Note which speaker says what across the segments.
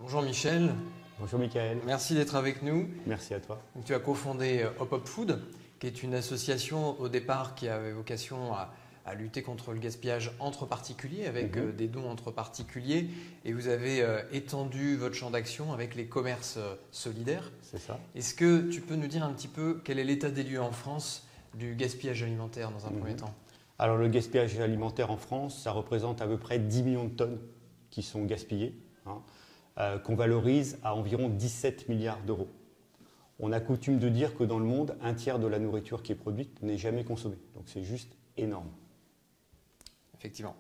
Speaker 1: Bonjour Michel.
Speaker 2: Bonjour Michael.
Speaker 1: Merci d'être avec nous.
Speaker 2: Merci à toi.
Speaker 1: Tu as cofondé Hop Hop Food, qui est une association au départ qui avait vocation à lutter contre le gaspillage entre particuliers, avec des dons entre particuliers. Et vous avez étendu votre champ d'action avec les commerces solidaires.
Speaker 2: C'est ça.
Speaker 1: Est-ce que tu peux nous dire un petit peu quel est l'état des lieux en France du gaspillage alimentaire dans un premier temps?
Speaker 2: Alors le gaspillage alimentaire en France, ça représente à peu près 10 millions de tonnes qui sont gaspillées, qu'on valorise à environ 17 milliards d'euros. On a coutume de dire que dans le monde, un tiers de la nourriture qui est produite n'est jamais consommée. Donc c'est juste énorme.
Speaker 1: Effectivement.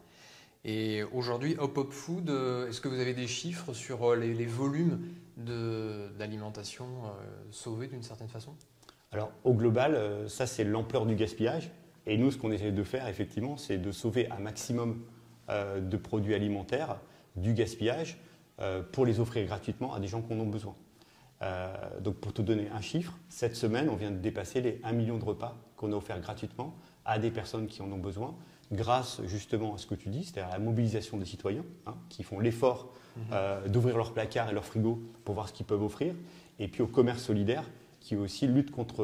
Speaker 1: Et aujourd'hui, Hop Hop Food, est-ce que vous avez des chiffres sur les volumes d'alimentation sauvés d'une certaine façon?
Speaker 2: Alors au global, ça c'est l'ampleur du gaspillage. Et nous, ce qu'on essaie de faire, effectivement, c'est de sauver un maximum de produits alimentaires du gaspillage pour les offrir gratuitement à des gens qui en ont besoin. Donc pour te donner un chiffre, cette semaine, on vient de dépasser les 1 million de repas qu'on a offerts gratuitement à des personnes qui en ont besoin, grâce justement à ce que tu dis, c'est-à-dire à la mobilisation des citoyens qui font l'effort d'ouvrir leur placard et leur frigo pour voir ce qu'ils peuvent offrir, et puis au commerce solidaire qui aussi lutte contre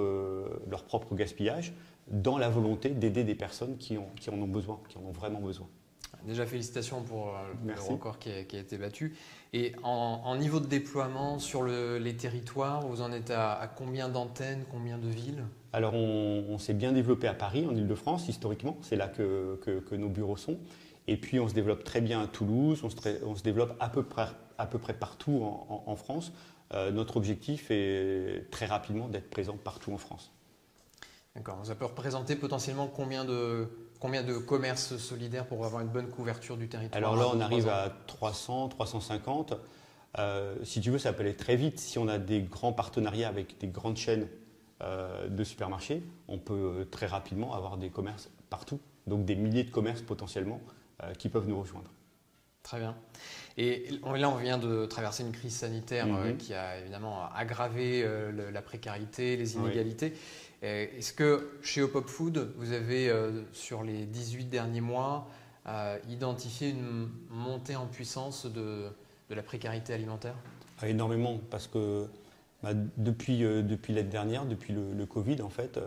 Speaker 2: leur propre gaspillage dans la volonté d'aider des personnes qui en ont besoin, qui en ont vraiment besoin.
Speaker 1: Déjà, félicitations pour le record qui a été battu. Et en niveau de déploiement sur les territoires, vous en êtes à combien d'antennes, combien de villes?
Speaker 2: Alors, on s'est bien développé à Paris, en Ile-de-France, historiquement. C'est là que nos bureaux sont. Et puis, on se développe très bien à Toulouse. On se développe à peu près partout en France. Notre objectif est très rapidement d'être présent partout en France.
Speaker 1: D'accord. Ça peut représenter potentiellement combien de commerces solidaires pour avoir une bonne couverture du territoire?
Speaker 2: Alors là, on arrive à 300, 350. Si tu veux, ça peut aller très vite. Si on a des grands partenariats avec des grandes chaînes de supermarchés, on peut très rapidement avoir des commerces partout. Donc des milliers de commerces potentiellement qui peuvent nous rejoindre. Très bien.
Speaker 1: Et là, on vient de traverser une crise sanitaire qui a évidemment aggravé la précarité, les inégalités. Est-ce que chez Hop Hop Food, vous avez, sur les 18 derniers mois, identifié une montée en puissance de la précarité alimentaire?
Speaker 2: Énormément, parce que depuis l'année dernière, depuis le Covid, en fait,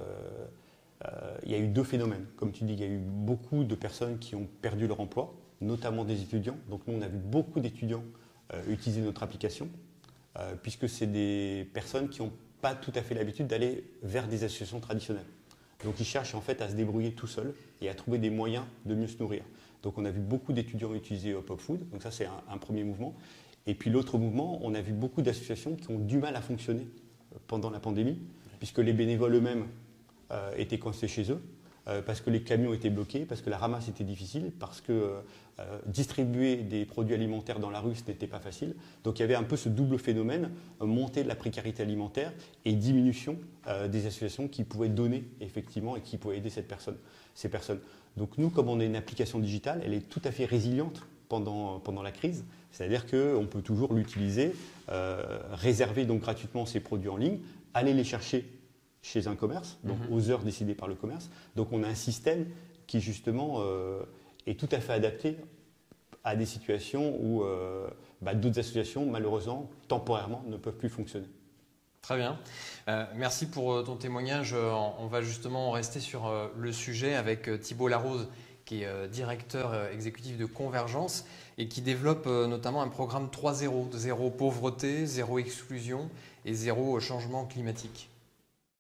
Speaker 2: il y a eu deux phénomènes. Comme tu dis, il y a eu beaucoup de personnes qui ont perdu leur emploi, notamment des étudiants. Donc nous, on a vu beaucoup d'étudiants utiliser notre application, puisque c'est des personnes qui n'ont pas tout à fait l'habitude d'aller vers des associations traditionnelles. Donc ils cherchent en fait à se débrouiller tout seuls et à trouver des moyens de mieux se nourrir. Donc on a vu beaucoup d'étudiants utiliser Hop Hop Food, donc ça c'est un premier mouvement. Et puis l'autre mouvement, on a vu beaucoup d'associations qui ont du mal à fonctionner pendant la pandémie, puisque les bénévoles eux-mêmes étaient coincés chez eux, parce que les camions étaient bloqués, parce que la ramasse était difficile, parce que distribuer des produits alimentaires dans la rue, ce n'était pas facile. Donc il y avait un peu ce double phénomène, montée de la précarité alimentaire et diminution des associations qui pouvaient donner effectivement et qui pouvaient aider ces personnes. Donc nous, comme on a une application digitale, elle est tout à fait résiliente pendant la crise. C'est-à-dire qu'on peut toujours l'utiliser, réserver donc gratuitement ces produits en ligne, aller les chercher chez un commerce, donc aux heures décidées par le commerce. Donc on a un système qui justement est tout à fait adapté à des situations où d'autres associations, malheureusement, temporairement, ne peuvent plus fonctionner.
Speaker 1: Très bien. Merci pour ton témoignage. On va justement rester sur le sujet avec Thibault Larose, qui est directeur exécutif de Convergence et qui développe notamment un programme 3.0, zéro pauvreté, zéro exclusion et zéro changement climatique.